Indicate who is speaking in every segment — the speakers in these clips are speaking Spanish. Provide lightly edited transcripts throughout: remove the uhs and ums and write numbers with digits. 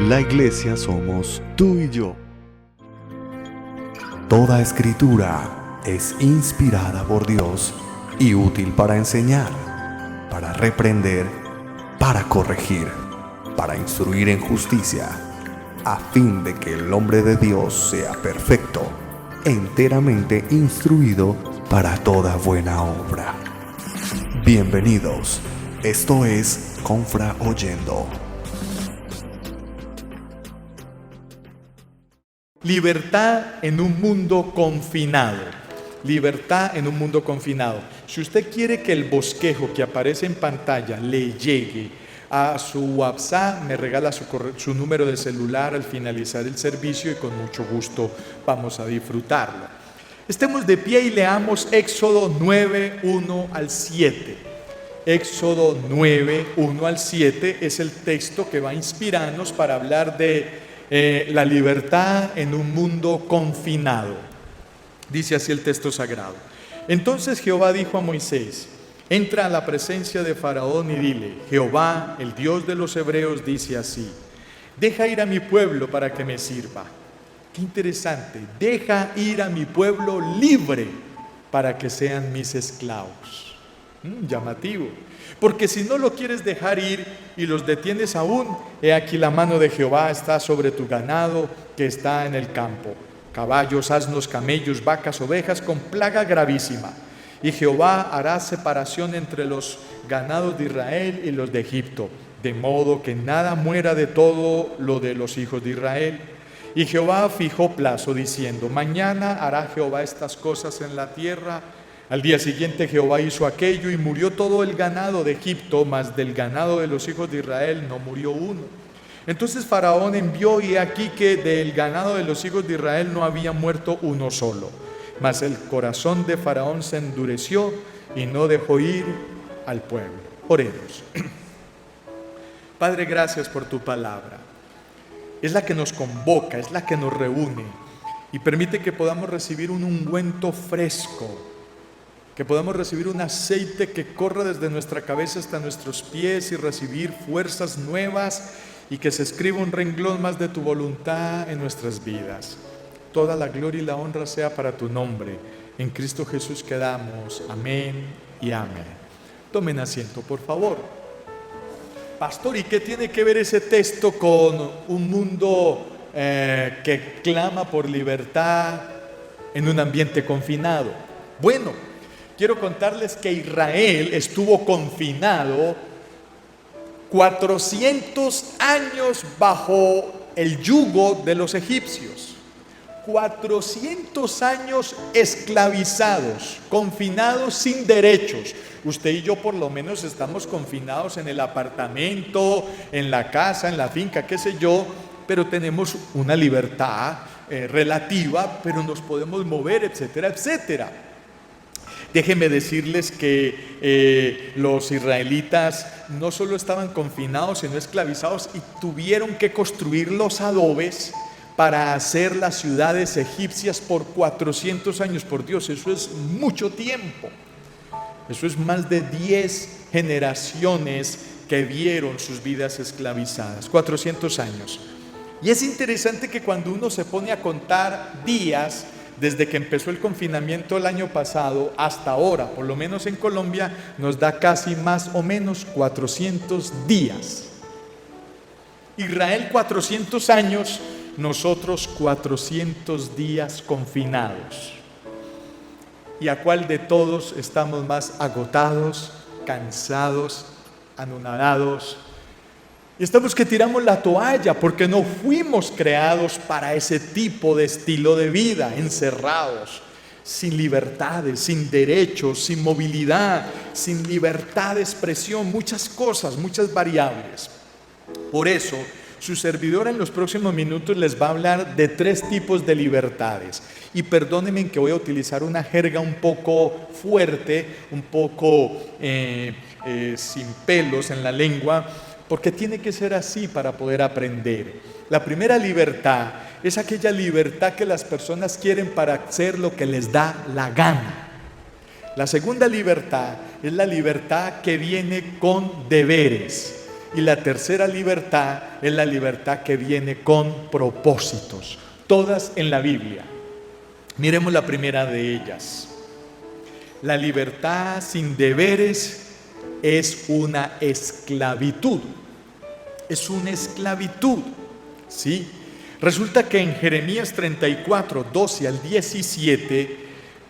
Speaker 1: La iglesia somos tú y yo. Toda escritura es inspirada por Dios y útil para enseñar, para reprender, para corregir, para instruir en justicia, a fin de que el hombre de Dios sea perfecto, enteramente instruido para toda buena obra. Bienvenidos, esto es Confra Oyendo.
Speaker 2: Libertad en un mundo confinado. Libertad en un mundo confinado. Si usted quiere que el bosquejo que aparece en pantalla le llegue a su WhatsApp, me regala su número de celular al finalizar el servicio y con mucho gusto vamos a disfrutarlo. Estemos de pie y leamos Éxodo 9, 1 al 7. Éxodo 9, 1 al 7 es el texto que va a inspirarnos para hablar de la libertad en un mundo confinado. Dice así el texto sagrado. Entonces Jehová dijo a Moisés: entra a la presencia de Faraón y dile: Jehová, el Dios de los hebreos, dice así: deja ir a mi pueblo para que me sirva. Qué interesante, deja ir a mi pueblo libre para que sean mis esclavos. Llamativo. Porque si no lo quieres dejar ir y los detienes aún, he aquí la mano de Jehová está sobre tu ganado que está en el campo, caballos, asnos, camellos, vacas, ovejas, con plaga gravísima. Y Jehová hará separación entre los ganados de Israel y los de Egipto, de modo que nada muera de todo lo de los hijos de Israel. Y Jehová fijó plazo, diciendo: mañana hará Jehová estas cosas en la tierra. Al día siguiente Jehová hizo aquello y murió todo el ganado de Egipto, mas del ganado de los hijos de Israel no murió uno. Entonces Faraón envió, y aquí que del ganado de los hijos de Israel no había muerto uno solo. Mas el corazón de Faraón se endureció y no dejó ir al pueblo. Oremos. Padre, gracias por tu palabra. Es la que nos convoca, es la que nos reúne y permite que podamos recibir un ungüento fresco, que podamos recibir un aceite que corra desde nuestra cabeza hasta nuestros pies y recibir fuerzas nuevas, y que se escriba un renglón más de tu voluntad en nuestras vidas. Toda la gloria y la honra sea para tu nombre. En Cristo Jesús quedamos. Amén y amén. Tomen asiento, por favor. Pastor, ¿y qué tiene que ver ese texto con un mundo que clama por libertad en un ambiente confinado? Bueno, quiero contarles que Israel estuvo confinado 400 años bajo el yugo de los egipcios. 400 años esclavizados, confinados sin derechos. Usted y yo por lo menos estamos confinados en el apartamento, en la casa, en la finca, qué sé yo, pero tenemos una libertad relativa, pero nos podemos mover, etcétera, etcétera. Déjenme decirles que los israelitas no solo estaban confinados, sino esclavizados, y tuvieron que construir los adobes para hacer las ciudades egipcias por 400 años. Por Dios, eso es mucho tiempo. Eso es más de 10 generaciones que vieron sus vidas esclavizadas. 400 años. Y es interesante que cuando uno se pone a contar días, desde que empezó el confinamiento el año pasado hasta ahora, por lo menos en Colombia, nos da casi más o menos 400 días. Israel 400 años, nosotros 400 días confinados. ¿Y a cuál de todos estamos más agotados, cansados, anonadados? Y estamos que tiramos la toalla porque no fuimos creados para ese tipo de estilo de vida, encerrados, sin libertades, sin derechos, sin movilidad, sin libertad de expresión, muchas cosas, muchas variables. Por eso, su servidor en los próximos minutos les va a hablar de 3 tipos de libertades. Y perdónenme que voy a utilizar una jerga un poco fuerte, un poco sin pelos en la lengua, porque tiene que ser así para poder aprender. La primera libertad es aquella libertad que las personas quieren para hacer lo que les da la gana. La segunda libertad es la libertad que viene con deberes. Y la tercera libertad es la libertad que viene con propósitos, todas en la Biblia. Miremos la primera de ellas. La libertad sin deberes es una esclavitud. Es una esclavitud, ¿sí? Resulta que en Jeremías 34, 12 al 17,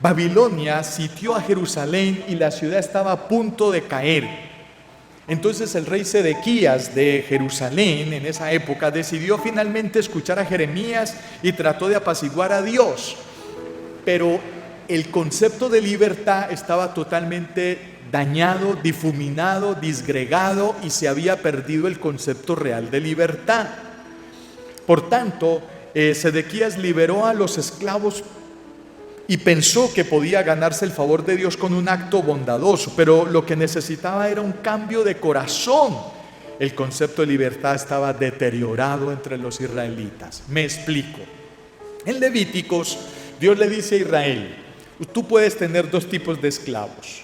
Speaker 2: Babilonia sitió a Jerusalén y la ciudad estaba a punto de caer. Entonces el rey Sedequías de Jerusalén en esa época decidió finalmente escuchar a Jeremías y trató de apaciguar a Dios. Pero el concepto de libertad estaba totalmente dañado, difuminado, disgregado y se había perdido el concepto real de libertad. Por tanto, Sedequías liberó a los esclavos y pensó que podía ganarse el favor de Dios con un acto bondadoso, pero lo que necesitaba era un cambio de corazón. El concepto de libertad estaba deteriorado entre los israelitas. Me explico. En Levíticos, Dios le dice a Israel: tú puedes tener dos tipos de esclavos.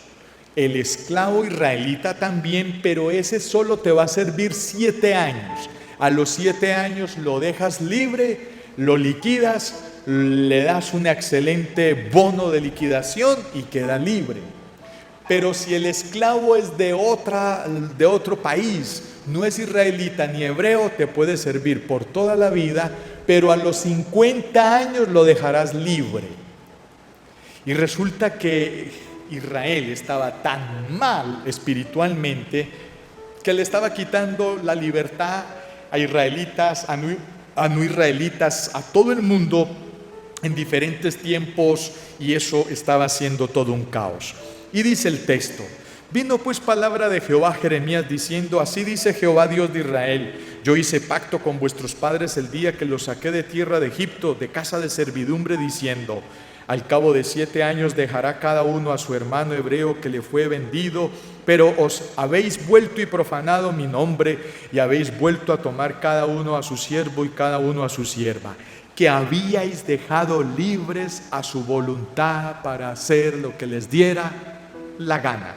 Speaker 2: El esclavo israelita también, pero ese solo te va a servir 7 años. A los 7 años lo dejas libre, lo liquidas, le das un excelente bono de liquidación y queda libre. Pero si el esclavo es de otro país, no es israelita ni hebreo, te puede servir por toda la vida, pero a los 50 años lo dejarás libre. Y resulta que Israel estaba tan mal espiritualmente que le estaba quitando la libertad a israelitas, a no israelitas, a todo el mundo en diferentes tiempos, y eso estaba haciendo todo un caos. Y dice el texto: vino pues palabra de Jehová a Jeremías diciendo: así dice Jehová Dios de Israel, yo hice pacto con vuestros padres el día que los saqué de tierra de Egipto, de casa de servidumbre, diciendo: al cabo de 7 años dejará cada uno a su hermano hebreo que le fue vendido, pero os habéis vuelto y profanado mi nombre, y habéis vuelto a tomar cada uno a su siervo y cada uno a su sierva, que habíais dejado libres a su voluntad para hacer lo que les diera la gana,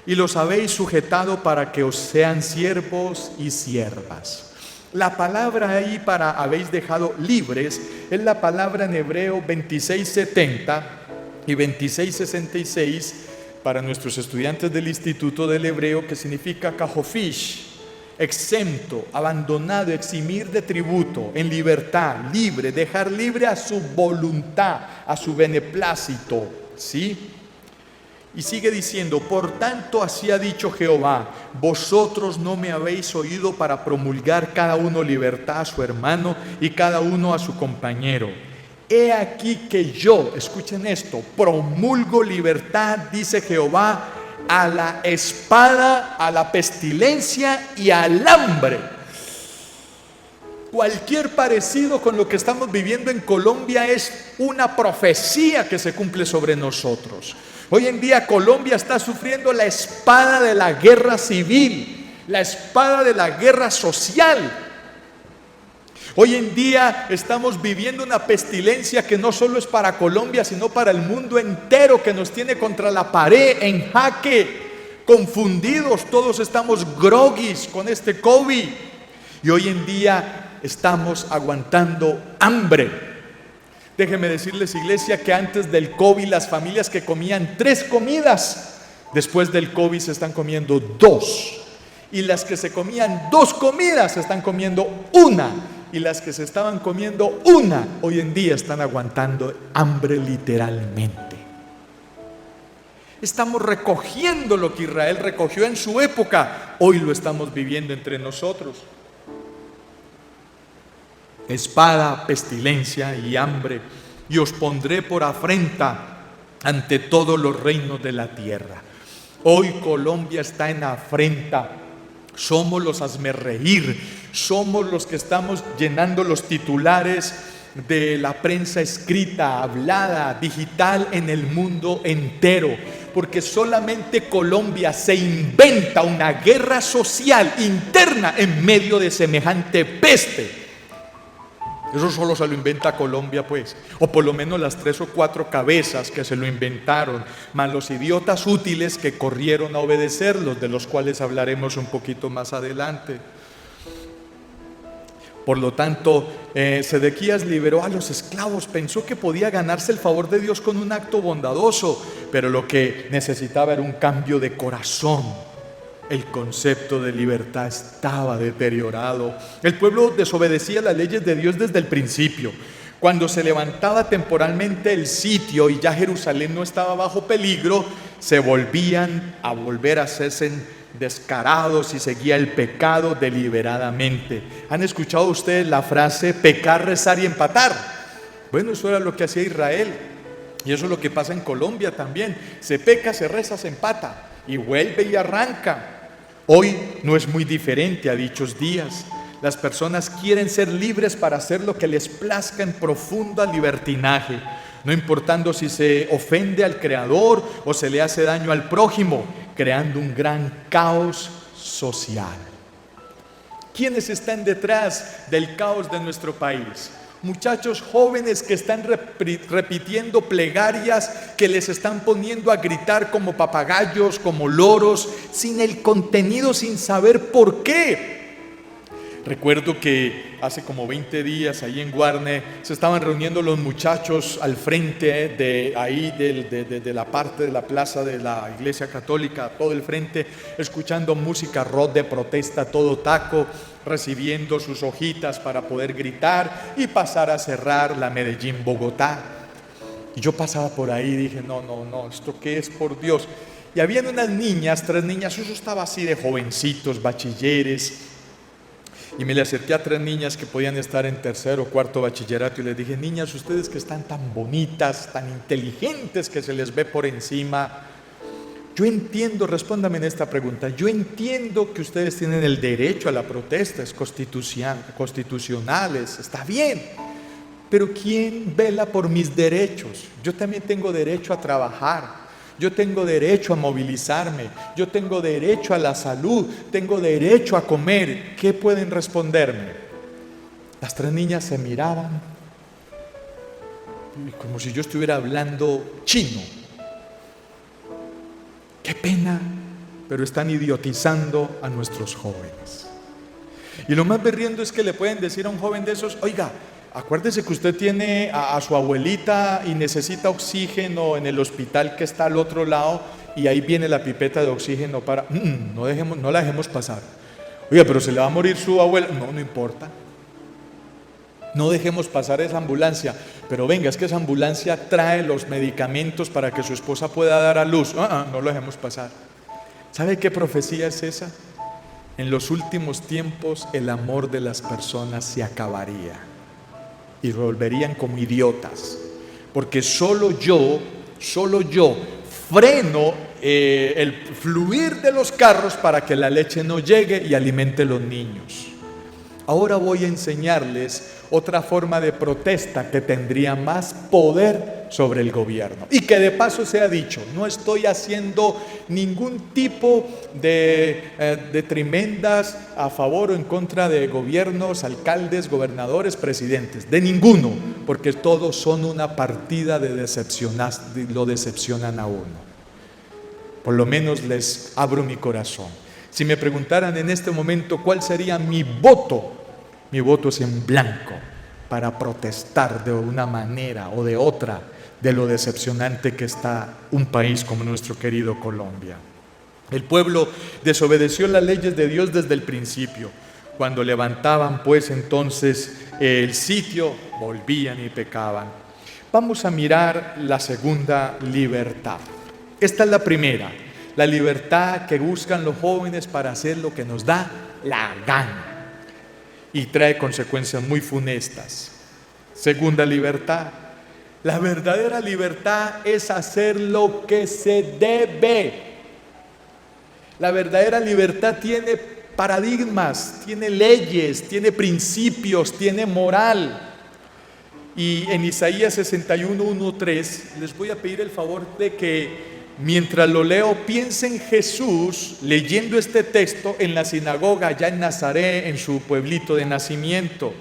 Speaker 2: y los habéis sujetado para que os sean siervos y siervas. La palabra ahí para habéis dejado libres es la palabra en hebreo 2670 y 2666 para nuestros estudiantes del Instituto del Hebreo, que significa kajofish, exento, abandonado, eximir de tributo, en libertad, libre, dejar libre a su voluntad, a su beneplácito, ¿sí? Y sigue diciendo: por tanto así ha dicho Jehová, vosotros no me habéis oído para promulgar cada uno libertad a su hermano y cada uno a su compañero. He aquí que yo, escuchen esto, promulgo libertad, dice Jehová, a la espada, a la pestilencia y al hambre. Cualquier parecido con lo que estamos viviendo en Colombia es una profecía que se cumple sobre nosotros. Hoy en día Colombia está sufriendo la espada de la guerra civil, la espada de la guerra social. Hoy en día estamos viviendo una pestilencia que no solo es para Colombia, sino para el mundo entero, que nos tiene contra la pared, en jaque, confundidos. Todos estamos groguis con este COVID. Y hoy en día estamos aguantando hambre. Déjenme decirles, iglesia, que antes del COVID las familias que comían 3 comidas, después del COVID se están comiendo 2. Y las que se comían 2 comidas se están comiendo 1. Y las que se estaban comiendo 1, hoy en día están aguantando hambre literalmente. Estamos recogiendo lo que Israel recogió en su época. Hoy lo estamos viviendo entre nosotros. Espada, pestilencia y hambre, y os pondré por afrenta ante todos los reinos de la tierra. Hoy Colombia está en afrenta. Somos los hazmerreír, somos los que estamos llenando los titulares de la prensa escrita, hablada, digital en el mundo entero, porque solamente Colombia se inventa una guerra social interna en medio de semejante peste. Eso solo se lo inventa Colombia, pues, o por lo menos las 3 o 4 cabezas que se lo inventaron, más los idiotas útiles que corrieron a obedecerlos, de los cuales hablaremos un poquito más adelante. Por lo tanto, Sedequías liberó a los esclavos, pensó que podía ganarse el favor de Dios con un acto bondadoso, pero lo que necesitaba era un cambio de corazón. El concepto de libertad estaba deteriorado. El pueblo desobedecía las leyes de Dios desde el principio. Cuando se levantaba temporalmente el sitio y ya Jerusalén no estaba bajo peligro, se volvían a volver a hacerse descarados y seguía el pecado deliberadamente. ¿Han escuchado ustedes la frase pecar, rezar y empatar? Bueno, eso era lo que hacía Israel. Y eso es lo que pasa en Colombia también. Se peca, se reza, se empata y vuelve y arranca. Hoy no es muy diferente a dichos días. Las personas quieren ser libres para hacer lo que les plazca en profunda libertinaje, no importando si se ofende al Creador o se le hace daño al prójimo, creando un gran caos social. ¿Quiénes están detrás del caos de nuestro país? Muchachos jóvenes que están repitiendo plegarias, que les están poniendo a gritar como papagayos, como loros, sin el contenido, sin saber por qué. Recuerdo que hace como 20 días ahí en Guarne se estaban reuniendo los muchachos al frente de la parte de la plaza de la Iglesia Católica, todo el frente, escuchando música rock de protesta, todo taco, recibiendo sus hojitas para poder gritar y pasar a cerrar la Medellín-Bogotá. Y yo pasaba por ahí y dije, no, ¿esto qué es, por Dios? Y habían unas niñas, 3 niñas, eso estaba así de jovencitos, bachilleres. Y me le acerqué a 3 niñas que podían estar en 3er o 4er bachillerato y les dije, niñas, ustedes que están tan bonitas, tan inteligentes, que se les ve por encima, yo entiendo, respóndame en esta pregunta, yo entiendo que ustedes tienen el derecho a la protesta, es constitucional, está bien, pero ¿quién vela por mis derechos? Yo también tengo derecho a trabajar. Yo tengo derecho a movilizarme, yo tengo derecho a la salud, tengo derecho a comer. ¿Qué pueden responderme? Las 3 niñas se miraban como si yo estuviera hablando chino. Qué pena, pero están idiotizando a nuestros jóvenes. Y lo más berriendo es que le pueden decir a un joven de esos, oiga, acuérdese que usted tiene a su abuelita y necesita oxígeno en el hospital que está al otro lado y ahí viene la pipeta de oxígeno para... no la dejemos pasar. Oiga, pero se le va a morir su abuela. No importa. No dejemos pasar esa ambulancia. Pero venga, es que esa ambulancia trae los medicamentos para que su esposa pueda dar a luz. No lo dejemos pasar. ¿Sabe qué profecía es esa? En los últimos tiempos el amor de las personas se acabaría y volverían como idiotas, porque solo yo freno el fluir de los carros para que la leche no llegue y alimente a los niños. Ahora voy a enseñarles otra forma de protesta que tendría más poder sobre el gobierno. Y que de paso sea dicho, no estoy haciendo ningún tipo de tremendas a favor o en contra de gobiernos, alcaldes, gobernadores, presidentes, de ninguno, porque todos son una partida de decepcionar, lo decepcionan a uno. Por lo menos les abro mi corazón. Si me preguntaran en este momento cuál sería mi voto es en blanco para protestar de una manera o de otra de lo decepcionante que está un país como nuestro querido Colombia. El pueblo desobedeció las leyes de Dios desde el principio. Cuando levantaban pues entonces el sitio, volvían y pecaban. Vamos a mirar la segunda libertad. Esta es la primera, la libertad que buscan los jóvenes para hacer lo que nos da la gana y trae consecuencias muy funestas. Segunda libertad, la verdadera libertad es hacer lo que se debe. La verdadera libertad tiene paradigmas, tiene leyes, tiene principios, tiene moral. Y en Isaías 61:1-3 les voy a pedir el favor de que mientras lo leo, piense en Jesús leyendo este texto en la sinagoga, allá en Nazaret, en su pueblito de nacimiento.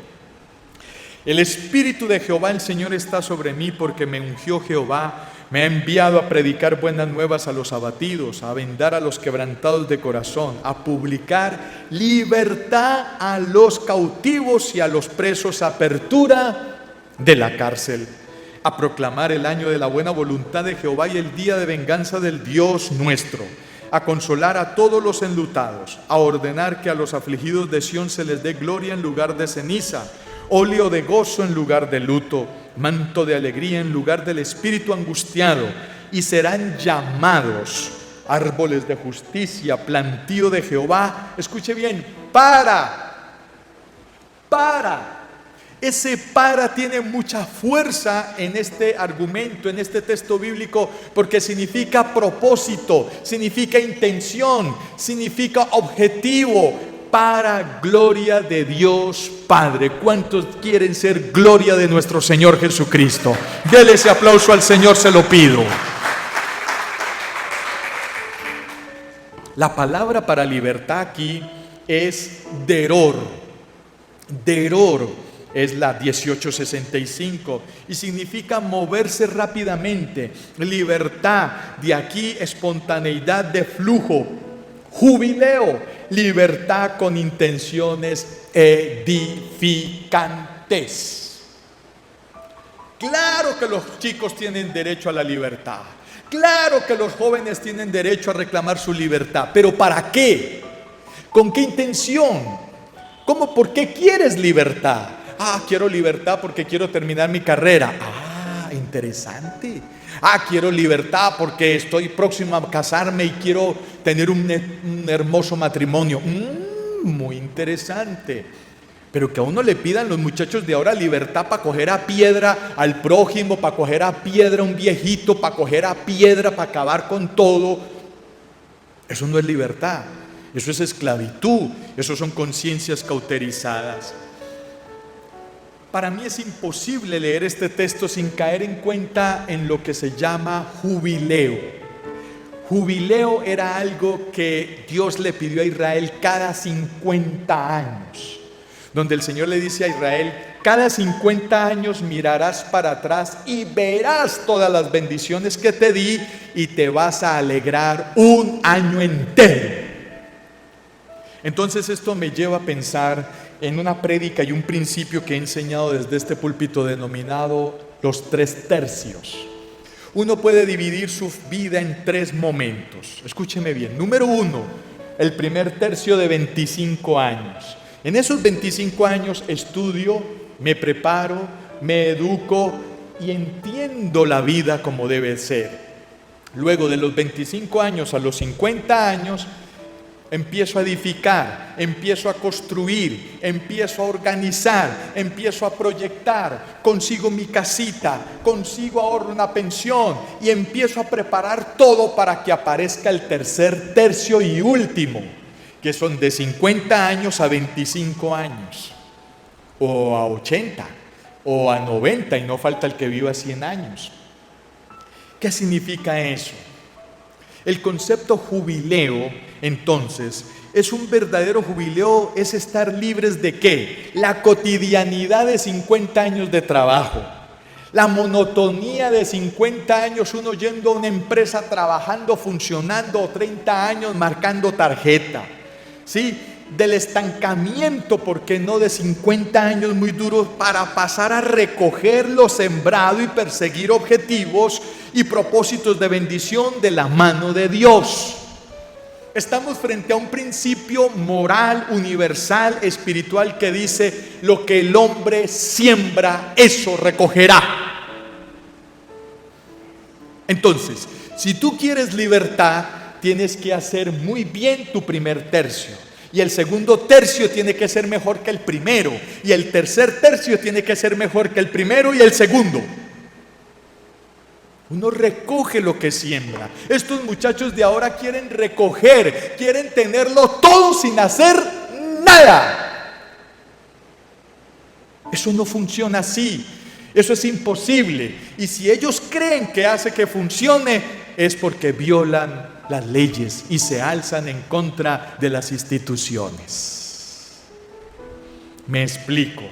Speaker 2: El Espíritu de Jehová el Señor está sobre mí, porque me ungió Jehová, me ha enviado a predicar buenas nuevas a los abatidos, a vendar a los quebrantados de corazón, a publicar libertad a los cautivos y a los presos, apertura de la cárcel, a proclamar el año de la buena voluntad de Jehová y el día de venganza del Dios nuestro, a consolar a todos los enlutados, a ordenar que a los afligidos de Sión se les dé gloria en lugar de ceniza, óleo de gozo en lugar de luto, manto de alegría en lugar del espíritu angustiado, y serán llamados árboles de justicia, plantío de Jehová. Escuche bien, para. Ese para tiene mucha fuerza en este argumento, en este texto bíblico, porque significa propósito, significa intención, significa objetivo, para gloria de Dios Padre. ¿Cuántos quieren ser gloria de nuestro Señor Jesucristo? Dele ese aplauso al Señor, se lo pido. La palabra para libertad aquí es deror. Deror es la 1865 y significa moverse rápidamente. Libertad, de aquí espontaneidad de flujo. Jubileo, libertad con intenciones edificantes. Claro que los chicos tienen derecho a la libertad. Claro que los jóvenes tienen derecho a reclamar su libertad. ¿Pero para qué? ¿Con qué intención? ¿Cómo? ¿Por qué quieres libertad? Quiero libertad porque quiero terminar mi carrera. Interesante. Quiero libertad porque estoy próximo a casarme y quiero tener un hermoso matrimonio. Muy interesante. Pero que a uno le pidan los muchachos de ahora libertad para coger a piedra al prójimo, para coger a piedra a un viejito, para coger a piedra, para acabar con todo. Eso no es libertad. Eso es esclavitud. Eso son conciencias cauterizadas. Para mí es imposible leer este texto sin caer en cuenta en lo que se llama jubileo. Jubileo era algo que Dios le pidió a Israel cada 50 años, donde el Señor le dice a Israel: cada 50 años mirarás para atrás y verás todas las bendiciones que te di y te vas a alegrar un año entero. Entonces esto me lleva a pensar en una prédica y un principio que he enseñado desde este púlpito denominado los 3 tercios. Uno puede dividir su vida en 3 momentos. Escúcheme bien. Número 1, el primer tercio de 25 años. En esos 25 años estudio, me preparo, me educo y entiendo la vida como debe ser. Luego de los 25 años a los 50 años, empiezo a edificar, empiezo a construir, empiezo a organizar, empiezo a proyectar, consigo mi casita, consigo ahorro una pensión y empiezo a preparar todo para que aparezca el tercer tercio y último, que son de 50 años a 25 años, o a 80, o a 90, y no falta el que viva 100 años. ¿Qué significa eso? El concepto jubileo, entonces, es un verdadero jubileo, es estar libres de ¿qué? La cotidianidad de 50 años de trabajo, la monotonía de 50 años, uno yendo a una empresa, trabajando, funcionando, 30 años marcando tarjeta, ¿sí? Del estancamiento, ¿por qué no? De 50 años muy duros para pasar a recoger lo sembrado y perseguir objetivos y propósitos de bendición de la mano de Dios. Estamos frente a un principio moral, universal, espiritual que dice: lo que el hombre siembra, eso recogerá. Entonces, si tú quieres libertad, tienes que hacer muy bien tu primer tercio. Y el segundo tercio tiene que ser mejor que el primero. Y el tercer tercio tiene que ser mejor que el primero y el segundo. Uno recoge lo que siembra. Estos muchachos de ahora quieren recoger, quieren tenerlo todo sin hacer nada. Eso no funciona así. Eso es imposible. Y si ellos creen que hace que funcione, es porque violan las leyes y se alzan en contra de las instituciones. Me explico.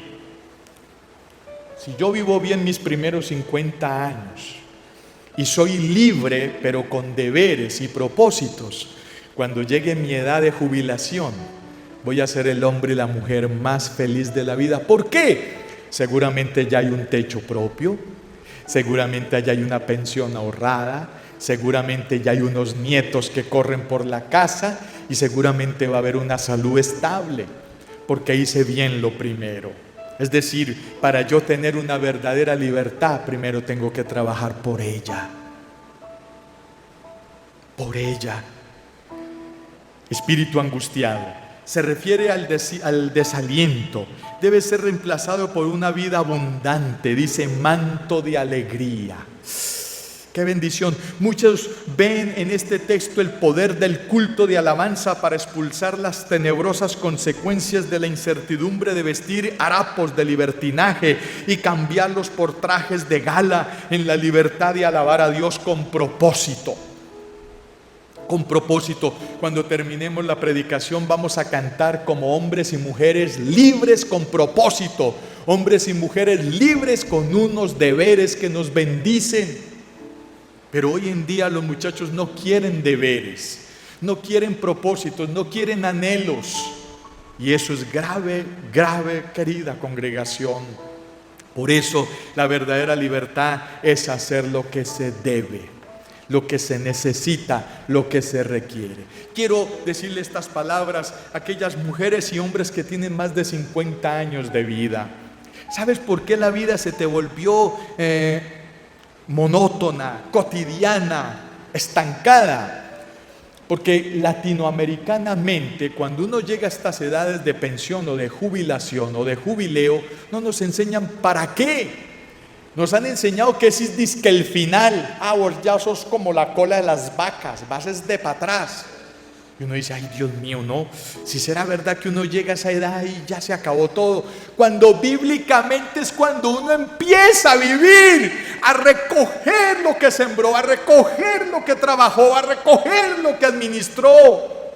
Speaker 2: Si yo vivo bien mis primeros 50 años y soy libre, pero con deberes y propósitos, cuando llegue mi edad de jubilación, voy a ser el hombre y la mujer más feliz de la vida. ¿Por qué? Seguramente ya hay un techo propio, seguramente ya hay una pensión ahorrada, seguramente ya hay unos nietos que corren por la casa y seguramente va a haber una salud estable, porque hice bien lo primero. Es decir, para yo tener una verdadera libertad, primero tengo que trabajar por ella. Por ella. Espíritu angustiado se refiere al desaliento. Debe ser reemplazado por una vida abundante. Dice manto de alegría. ¡Qué bendición! Muchos ven en este texto el poder del culto de alabanza para expulsar las tenebrosas consecuencias de la incertidumbre de vestir harapos de libertinaje y cambiarlos por trajes de gala en la libertad de alabar a Dios con propósito. Con propósito. Cuando terminemos la predicación vamos a cantar como hombres y mujeres libres con propósito. Hombres y mujeres libres con unos deberes que nos bendicen. Pero hoy en día los muchachos no quieren deberes, no quieren propósitos, no quieren anhelos. Y eso es grave, grave, querida congregación. Por eso la verdadera libertad es hacer lo que se debe, lo que se necesita, lo que se requiere. Quiero decirle estas palabras a aquellas mujeres y hombres que tienen más de 50 años de vida. ¿Sabes por qué la vida se te volvió monótona, cotidiana, estancada? Porque latinoamericanamente, cuando uno llega a estas edades de pensión o de jubilación o de jubileo, no nos enseñan para qué. Nos han enseñado que ese es que el final. Vos ya sos como la cola de las vacas, vas de para atrás. Y uno dice, ay Dios mío, no, si será verdad que uno llega a esa edad y ya se acabó todo, cuando bíblicamente es cuando uno empieza a vivir, a recoger lo que sembró, a recoger lo que trabajó, a recoger lo que administró.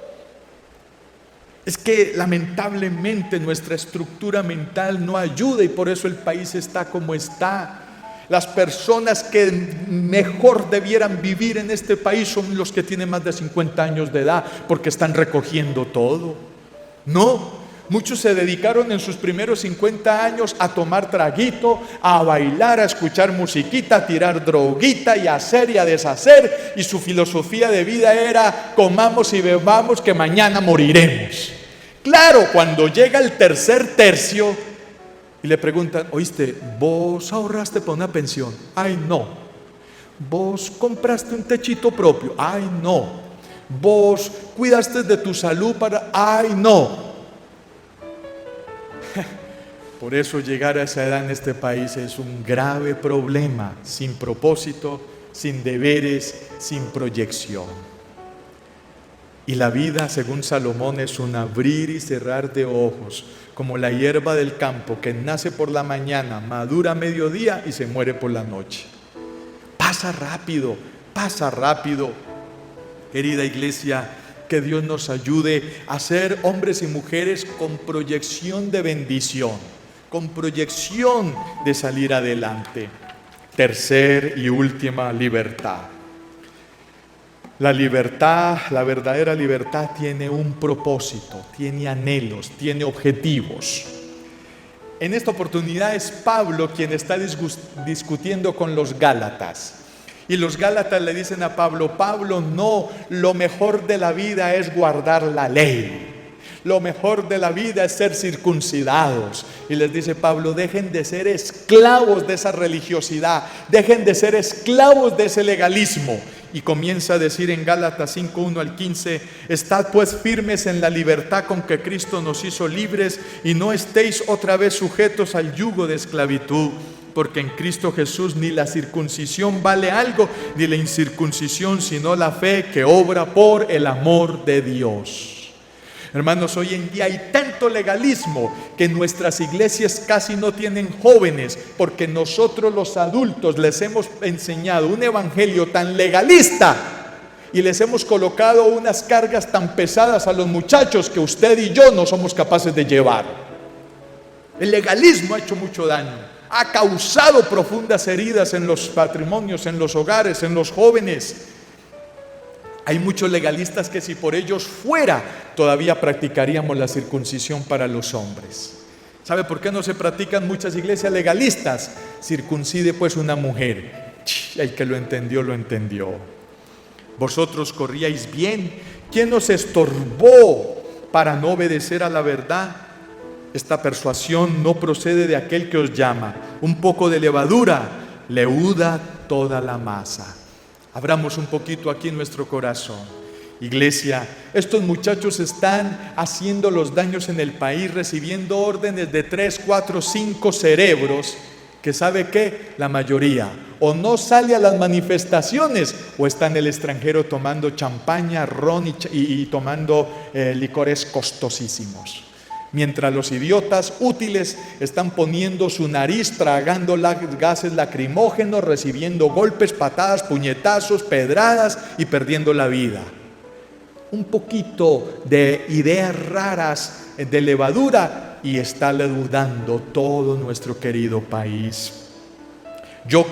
Speaker 2: Es que lamentablemente nuestra estructura mental no ayuda y por eso el país está como está. Las personas que mejor debieran vivir en este país son los que tienen más de 50 años de edad, porque están recogiendo todo. No, muchos se dedicaron en sus primeros 50 años a tomar traguito, a bailar, a escuchar musiquita, a tirar droguita y a hacer y a deshacer. Y su filosofía de vida era: comamos y bebamos que mañana moriremos. Claro, cuando llega el tercer tercio y le preguntan, oíste, ¿vos ahorraste para una pensión? Ay, no. ¿Vos compraste un techito propio? Ay, no. ¿Vos cuidaste de tu salud para...? Ay, no. Por eso llegar a esa edad en este país es un grave problema, sin propósito, sin deberes, sin proyección. Y la vida, según Salomón, es un abrir y cerrar de ojos, como la hierba del campo que nace por la mañana, madura a mediodía y se muere por la noche. Pasa rápido, pasa rápido. Querida iglesia, que Dios nos ayude a ser hombres y mujeres con proyección de bendición, con proyección de salir adelante. Tercer y última libertad. La libertad, la verdadera libertad tiene un propósito, tiene anhelos, tiene objetivos. En esta oportunidad es Pablo quien está discutiendo con los Gálatas. Y los Gálatas le dicen a Pablo, Pablo, no, lo mejor de la vida es guardar la ley. Lo mejor de la vida es ser circuncidados. Y les dice Pablo, dejen de ser esclavos de esa religiosidad, dejen de ser esclavos de ese legalismo. Y comienza a decir en Gálatas 5:1 al 15, estad pues firmes en la libertad con que Cristo nos hizo libres y no estéis otra vez sujetos al yugo de esclavitud. Porque en Cristo Jesús ni la circuncisión vale algo, ni la incircuncisión, sino la fe que obra por el amor de Dios. Hermanos, hoy en día hay tanto legalismo que en nuestras iglesias casi no tienen jóvenes, porque nosotros los adultos les hemos enseñado un evangelio tan legalista y les hemos colocado unas cargas tan pesadas a los muchachos que usted y yo no somos capaces de llevar. El legalismo ha hecho mucho daño. ha causado profundas heridas en los matrimonios, en los hogares, en los jóvenes. Hay muchos legalistas que si por ellos fuera, todavía practicaríamos la circuncisión para los hombres. ¿Sabe por qué no se practican muchas iglesias legalistas? Circuncide pues una mujer. El que lo entendió, lo entendió. Vosotros corríais bien. ¿Quién os estorbó para no obedecer a la verdad? Esta persuasión no procede de aquel que os llama. Un poco de levadura leuda toda la masa. Abramos un poquito aquí en nuestro corazón. Iglesia, estos muchachos están haciendo los daños en el país, recibiendo órdenes de 3, 4, 5 cerebros, que ¿sabe qué? La mayoría o no sale a las manifestaciones o está en el extranjero tomando champaña, ron y tomando licores costosísimos. Mientras los idiotas útiles están poniendo su nariz, tragando gases lacrimógenos, recibiendo golpes, patadas, puñetazos, pedradas y perdiendo la vida. Un poquito de ideas raras de levadura y está leudando todo nuestro querido país. Yo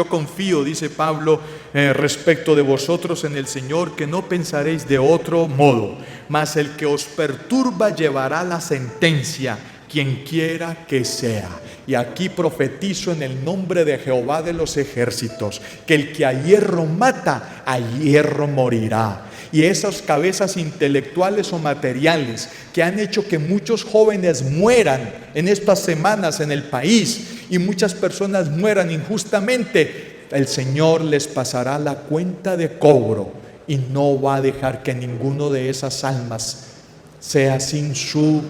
Speaker 2: confío, dice Pablo, respecto de vosotros en el Señor, que no pensaréis de otro modo, mas el que os perturba llevará la sentencia, quien quiera que sea. Y aquí profetizo en el nombre de Jehová de los ejércitos, que el que a hierro mata, a hierro morirá. Y esas cabezas intelectuales o materiales que han hecho que muchos jóvenes mueran en estas semanas en el país y muchas personas mueran injustamente, el Señor les pasará la cuenta de cobro y no va a dejar que ninguno de esas almas sea sin su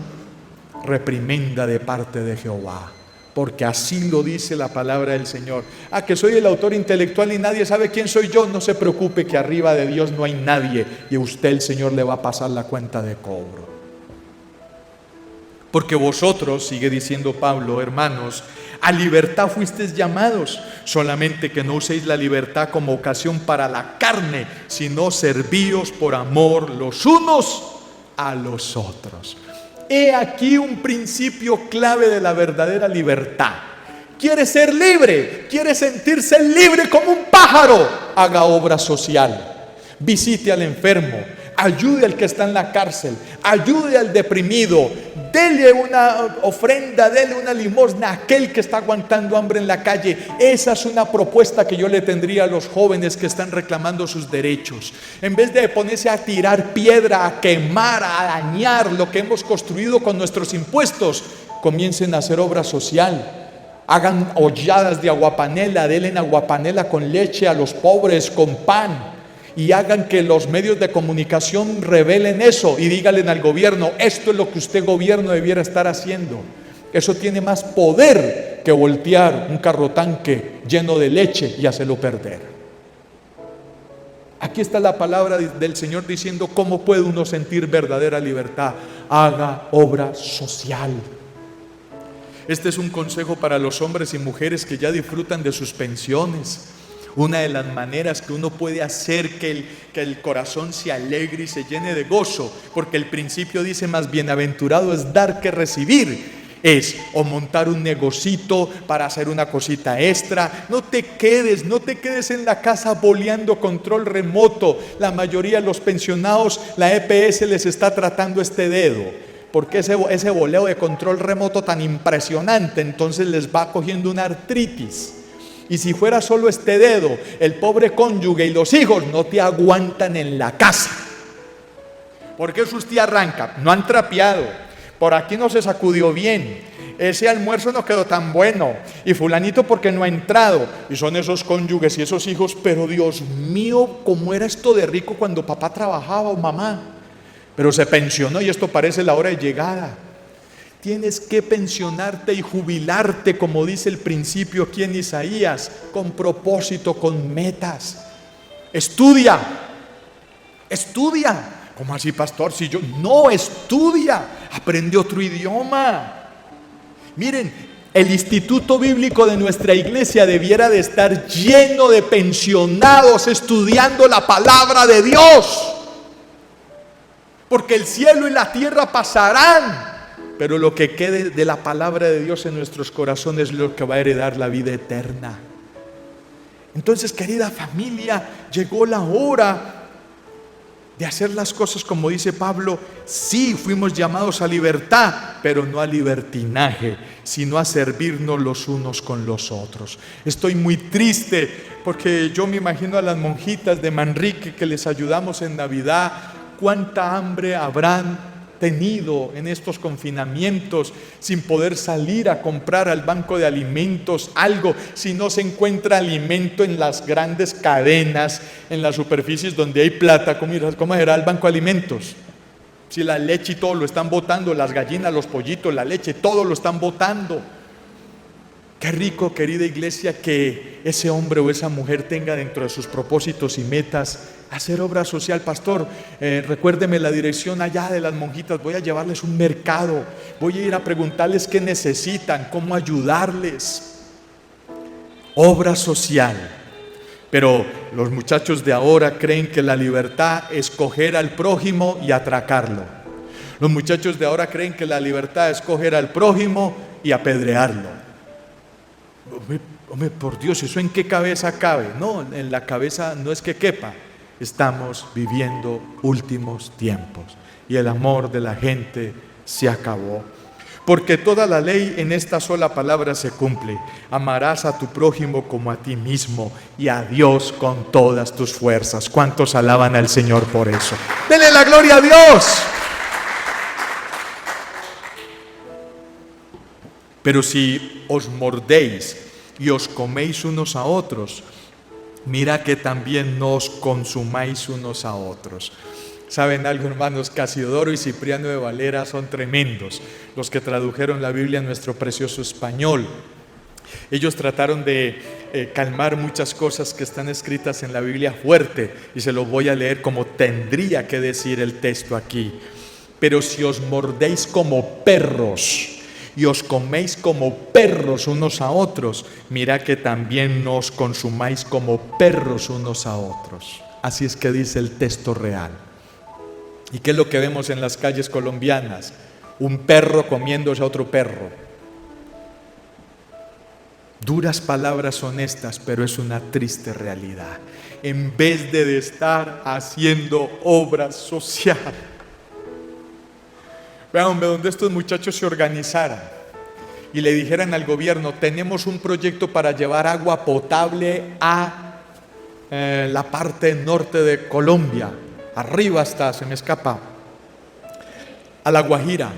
Speaker 2: reprimenda de parte de Jehová. Porque así lo dice la palabra del Señor. Que soy el autor intelectual y nadie sabe quién soy yo. No se preocupe, que arriba de Dios no hay nadie y a usted el Señor le va a pasar la cuenta de cobro. Porque vosotros, sigue diciendo Pablo, hermanos, a libertad fuisteis llamados, solamente que no uséis la libertad como ocasión para la carne, sino servíos por amor los unos a los otros. He aquí un principio clave de la verdadera libertad. ¿Quiere ser libre? ¿Quiere sentirse libre como un pájaro? Haga obra social. Visite al enfermo. Ayude al que está en la cárcel. Ayude al deprimido. Dele una ofrenda, dele una limosna a aquel que está aguantando hambre en la calle. Esa es una propuesta que yo le tendría a los jóvenes que están reclamando sus derechos. En vez de ponerse a tirar piedra, a quemar, a dañar lo que hemos construido con nuestros impuestos, comiencen a hacer obra social. Hagan holladas de aguapanela, denle aguapanela con leche a los pobres, con pan. Y hagan que los medios de comunicación revelen eso y díganle al gobierno: esto es lo que usted, gobierno, debiera estar haciendo. Eso tiene más poder que voltear un carro tanque lleno de leche y hacerlo perder. Aquí está la palabra del Señor diciendo cómo puede uno sentir verdadera libertad. Haga obra social. Este es un consejo para los hombres y mujeres que ya disfrutan de sus pensiones. Una de las maneras que uno puede hacer que el corazón se alegre y se llene de gozo, porque el principio dice: más bienaventurado es dar que recibir, es o montar un negocito para hacer una cosita extra. No te quedes en la casa boleando control remoto. La mayoría de los pensionados, la EPS les está tratando este dedo, porque ese boleo de control remoto tan impresionante, entonces les va cogiendo una artritis. Y si fuera solo este dedo, el pobre cónyuge y los hijos no te aguantan en la casa. ¿Por qué usted arranca? No han trapeado, por aquí no se sacudió bien, ese almuerzo no quedó tan bueno, y fulanito porque no ha entrado. Y son esos cónyuges y esos hijos: pero Dios mío, ¿cómo era esto de rico cuando papá trabajaba o mamá? Pero se pensionó y esto parece la hora de llegada. Tienes que pensionarte y jubilarte, como dice el principio aquí en Isaías, con propósito, con metas. Estudia. ¿Cómo así, pastor? Si yo no estudia, aprende otro idioma. Miren, el instituto bíblico de nuestra iglesia debiera de estar lleno de pensionados estudiando la palabra de Dios. Porque el cielo y la tierra pasarán, pero lo que quede de la palabra de Dios en nuestros corazones es lo que va a heredar la vida eterna. Entonces, querida familia, llegó la hora de hacer las cosas como dice Pablo. Sí, fuimos llamados a libertad, pero no a libertinaje, sino a servirnos los unos con los otros. Estoy muy triste porque yo me imagino a las monjitas de Manrique que les ayudamos en Navidad. ¿Cuánta hambre habrán tenido en estos confinamientos sin poder salir a comprar al banco de alimentos algo, si no se encuentra alimento en las grandes cadenas, en las superficies donde hay plata? ¿Cómo será el banco de alimentos? Si la leche y todo lo están botando, las gallinas, los pollitos, la leche, todo lo están botando. Qué rico, querida iglesia, que ese hombre o esa mujer tenga dentro de sus propósitos y metas hacer obra social. Pastor, recuérdeme la dirección allá de las monjitas, voy a llevarles un mercado, voy a ir a preguntarles qué necesitan, cómo ayudarles. Obra social. Pero los muchachos de ahora creen que la libertad es coger al prójimo y atracarlo. Los muchachos de ahora creen que la libertad es coger al prójimo y apedrearlo. Hombre, por Dios, ¿eso en qué cabeza cabe? No, en la cabeza no es que quepa. Estamos viviendo últimos tiempos y el amor de la gente se acabó. Porque toda la ley en esta sola palabra se cumple: amarás a tu prójimo como a ti mismo y a Dios con todas tus fuerzas. ¿Cuántos alaban al Señor por eso? ¡Denle la gloria a Dios! Pero si os mordéis y os coméis unos a otros, mira que también no os consumáis unos a otros. ¿Saben algo, hermanos? Casiodoro y Cipriano de Valera son tremendos, los que tradujeron la Biblia en nuestro precioso español. Ellos trataron de calmar muchas cosas que están escritas en la Biblia fuerte, y se los voy a leer como tendría que decir el texto aquí. Pero si os mordéis como perros y os coméis como perros unos a otros, mira que también no os consumáis como perros unos a otros. Así es que dice el texto real. ¿Y qué es lo que vemos en las calles colombianas? Un perro comiéndose a otro perro. Duras palabras honestas, pero es una triste realidad. En vez de estar haciendo obra social. Vean, donde estos muchachos se organizaran y le dijeran al gobierno: tenemos un proyecto para llevar agua potable a la parte norte de Colombia, arriba hasta, se me escapa, a La Guajira.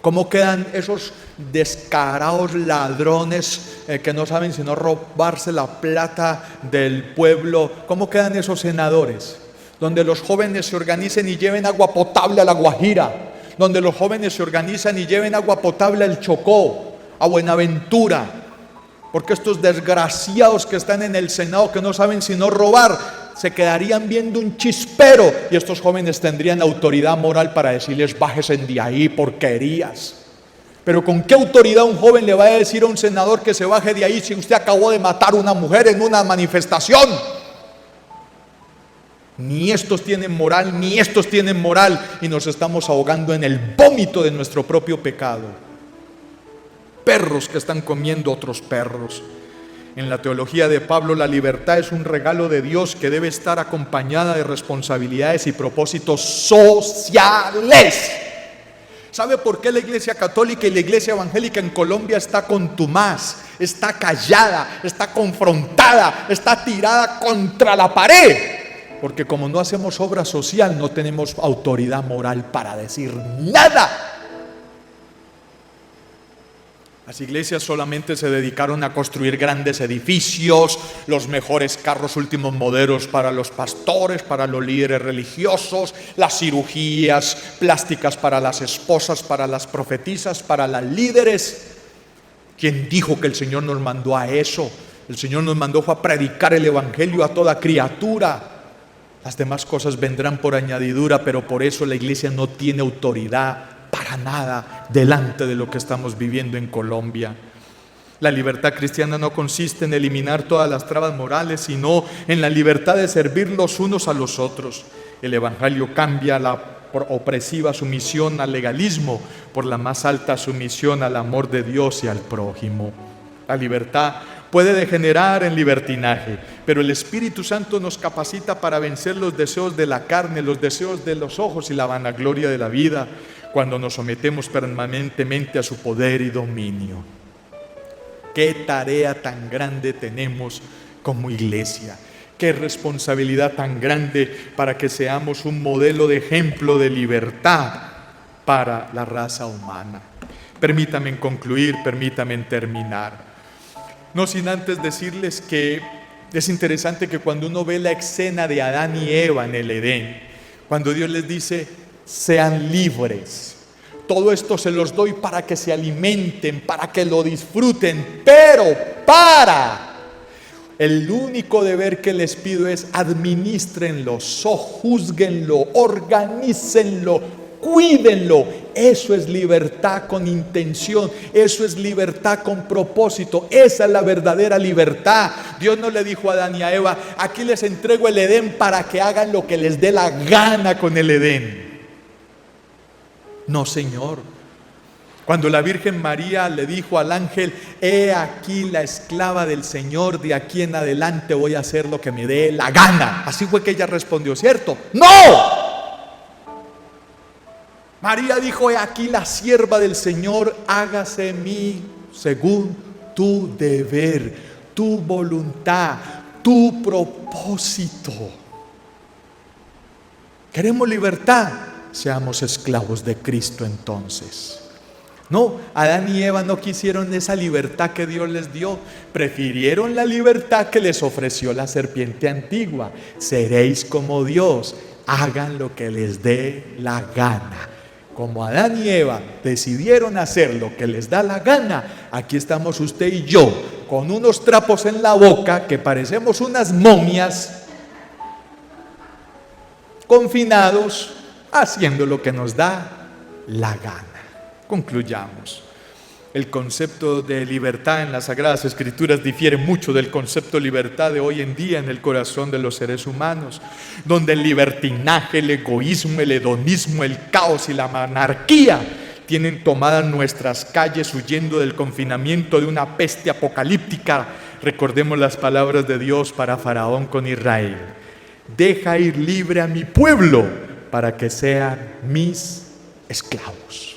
Speaker 2: ¿Cómo quedan esos descarados ladrones que no saben sino robarse la plata del pueblo? ¿Cómo quedan esos senadores? Donde los jóvenes se organicen y lleven agua potable a La Guajira. Donde los jóvenes se organizan y lleven agua potable al Chocó, a Buenaventura. Porque estos desgraciados que están en el Senado, que no saben sino robar, se quedarían viendo un chispero, y estos jóvenes tendrían autoridad moral para decirles: bájense de ahí, porquerías. Pero ¿con qué autoridad un joven le va a decir a un senador que se baje de ahí si usted acabó de matar a una mujer en una manifestación? Ni estos tienen moral, ni estos tienen moral, y nos estamos ahogando en el vómito de nuestro propio pecado. Perros que están comiendo otros perros. En la teología de Pablo, la libertad es un regalo de Dios que debe estar acompañada de responsabilidades y propósitos sociales. ¿Sabe por qué la Iglesia Católica y la Iglesia Evangélica en Colombia está contumaz, está callada, está confrontada, está tirada contra la pared? Porque como no hacemos obra social, no tenemos autoridad moral para decir nada. Las iglesias solamente se dedicaron a construir grandes edificios, los mejores carros últimos modelos para los pastores, para los líderes religiosos, las cirugías plásticas para las esposas, para las profetisas, para las líderes. ¿Quién dijo que el Señor nos mandó a eso? El Señor nos mandó fue a predicar el evangelio a toda criatura. Las demás cosas vendrán por añadidura, pero por eso la iglesia no tiene autoridad para nada delante de lo que estamos viviendo en Colombia. La libertad cristiana no consiste en eliminar todas las trabas morales, sino en la libertad de servir los unos a los otros. El evangelio cambia la opresiva sumisión al legalismo, por la más alta sumisión al amor de Dios y al prójimo. La libertad puede degenerar en libertinaje, pero el Espíritu Santo nos capacita para vencer los deseos de la carne, los deseos de los ojos y la vanagloria de la vida, cuando nos sometemos permanentemente a su poder y dominio. Qué tarea tan grande tenemos como iglesia, qué responsabilidad tan grande para que seamos un modelo de ejemplo de libertad para la raza humana. Permítanme concluir, permítanme terminar. No sin antes decirles que es interesante que cuando uno ve la escena de Adán y Eva en el Edén, cuando Dios les dice, sean libres, todo esto se los doy para que se alimenten, para que lo disfruten, pero el único deber que les pido es administrenlo, sojúzguenlo, organícenlo, cuídenlo. Eso es libertad con intención, eso es libertad con propósito, esa es la verdadera libertad. Dios no le dijo a Adán y a Eva, aquí les entrego el Edén para que hagan lo que les dé la gana con el Edén. No, Señor. Cuando la Virgen María le dijo al ángel, he aquí la esclava del Señor, de aquí en adelante voy a hacer lo que me dé la gana. Así fue que ella respondió, ¿cierto? ¡No! María dijo, he aquí la sierva del Señor, hágase en mí según tu deber, tu voluntad, tu propósito. ¿Queremos libertad? Seamos esclavos de Cristo entonces. No, Adán y Eva no quisieron esa libertad que Dios les dio, prefirieron la libertad que les ofreció la serpiente antigua. Seréis como Dios, hagan lo que les dé la gana. Como Adán y Eva decidieron hacer lo que les da la gana, aquí estamos usted y yo, con unos trapos en la boca que parecemos unas momias, confinados, haciendo lo que nos da la gana. Concluyamos. El concepto de libertad en las Sagradas Escrituras difiere mucho del concepto de libertad de hoy en día en el corazón de los seres humanos, donde el libertinaje, el egoísmo, el hedonismo, el caos y la anarquía tienen tomadas nuestras calles huyendo del confinamiento de una peste apocalíptica. Recordemos las palabras de Dios para Faraón con Israel: deja ir libre a mi pueblo para que sean mis esclavos.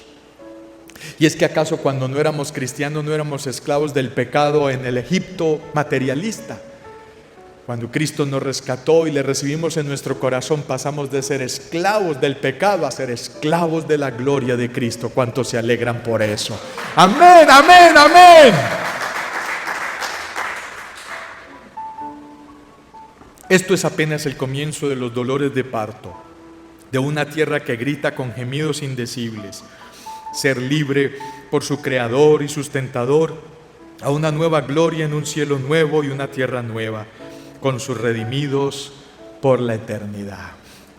Speaker 2: Y es que acaso cuando no éramos cristianos no éramos esclavos del pecado en el Egipto materialista. Cuando Cristo nos rescató y le recibimos en nuestro corazón, pasamos de ser esclavos del pecado a ser esclavos de la gloria de Cristo. ¿Cuántos se alegran por eso? Amén, amén, amén. Esto es apenas el comienzo de los dolores de parto, de una tierra que grita con gemidos indecibles. Ser libre por su creador y sustentador, a una nueva gloria en un cielo nuevo y una tierra nueva, con sus redimidos por la eternidad.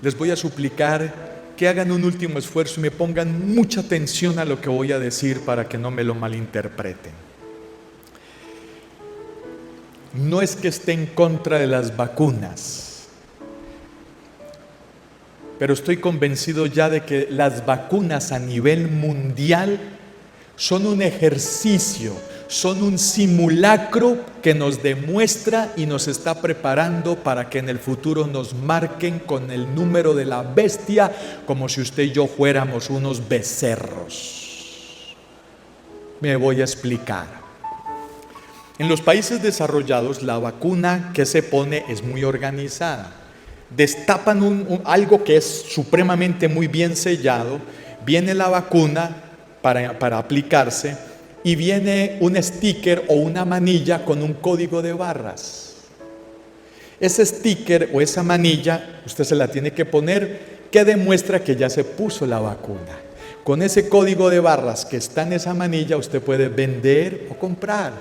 Speaker 2: Les voy a suplicar que hagan un último esfuerzo y me pongan mucha atención a lo que voy a decir para que no me lo malinterpreten. No es que esté en contra de las vacunas, pero estoy convencido ya de que las vacunas a nivel mundial son un ejercicio, son un simulacro que nos demuestra y nos está preparando para que en el futuro nos marquen con el número de la bestia, como si usted y yo fuéramos unos becerros. Me voy a explicar. En los países desarrollados, la vacuna que se pone es muy organizada. Destapan algo que es supremamente muy bien sellado, viene la vacuna para aplicarse y viene un sticker o una manilla con un código de barras. Ese sticker o esa manilla usted se la tiene que poner, que demuestra que ya se puso la vacuna. Con ese código de barras que está en esa manilla, usted puede vender o comprar,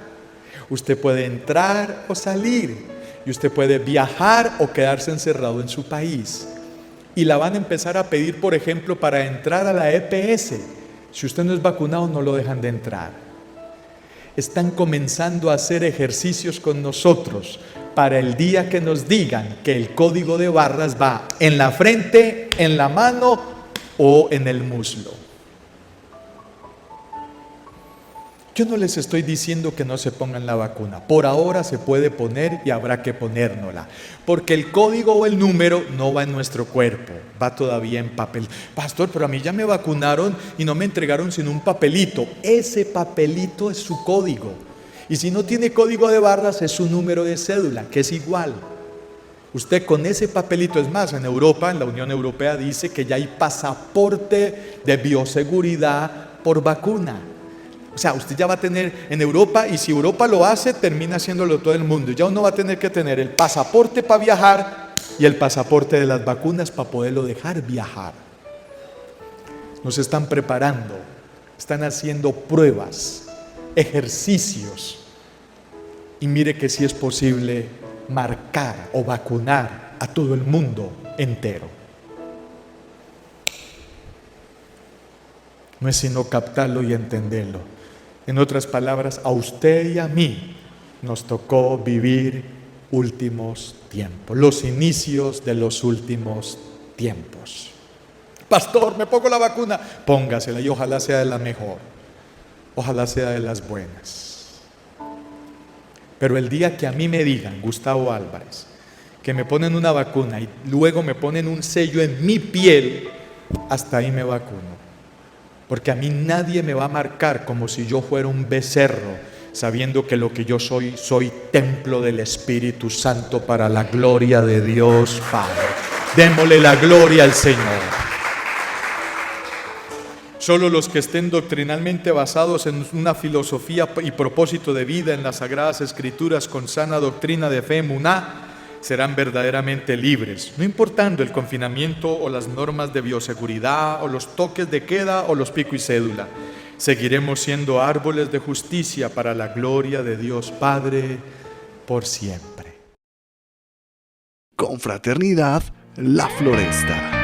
Speaker 2: usted puede entrar o salir, y usted puede viajar o quedarse encerrado en su país. Y la van a empezar a pedir, por ejemplo, para entrar a la EPS. Si usted no es vacunado, no lo dejan de entrar. Están comenzando a hacer ejercicios con nosotros para el día que nos digan que el código de barras va en la frente, en la mano o en el muslo. Yo no les estoy diciendo que no se pongan la vacuna. Por ahora se puede poner y habrá que ponérnosla. Porque el código o el número no va en nuestro cuerpo, va todavía en papel. Pastor, pero a mí ya me vacunaron y no me entregaron sino un papelito. Ese papelito es su código. Y si no tiene código de barras, es su número de cédula, que es igual. Usted con ese papelito, es más, en Europa, en la Unión Europea, dice que ya hay pasaporte de bioseguridad por vacuna. O sea, usted ya va a tener en Europa, y si Europa lo hace, termina haciéndolo todo el mundo. Ya uno va a tener que tener el pasaporte para viajar y el pasaporte de las vacunas para poderlo dejar viajar. Nos están preparando, están haciendo pruebas, ejercicios. Y mire que sí es posible marcar o vacunar a todo el mundo entero. No es sino captarlo y entenderlo. En otras palabras, a usted y a mí nos tocó vivir últimos tiempos, los inicios de los últimos tiempos. Pastor, me pongo la vacuna, póngasela y ojalá sea de la mejor, ojalá sea de las buenas. Pero el día que a mí me digan, Gustavo Álvarez, que me ponen una vacuna y luego me ponen un sello en mi piel, hasta ahí me vacuno. Porque a mí nadie me va a marcar como si yo fuera un becerro, sabiendo que lo que yo soy templo del Espíritu Santo para la gloria de Dios Padre. Démosle la gloria al Señor. Solo los que estén doctrinalmente basados en una filosofía y propósito de vida en las Sagradas Escrituras con sana doctrina de fe emuná, serán verdaderamente libres, no importando el confinamiento o las normas de bioseguridad o los toques de queda o los pico y cédula. Seguiremos siendo árboles de justicia para la gloria de Dios Padre por siempre.
Speaker 1: Confraternidad La Floresta.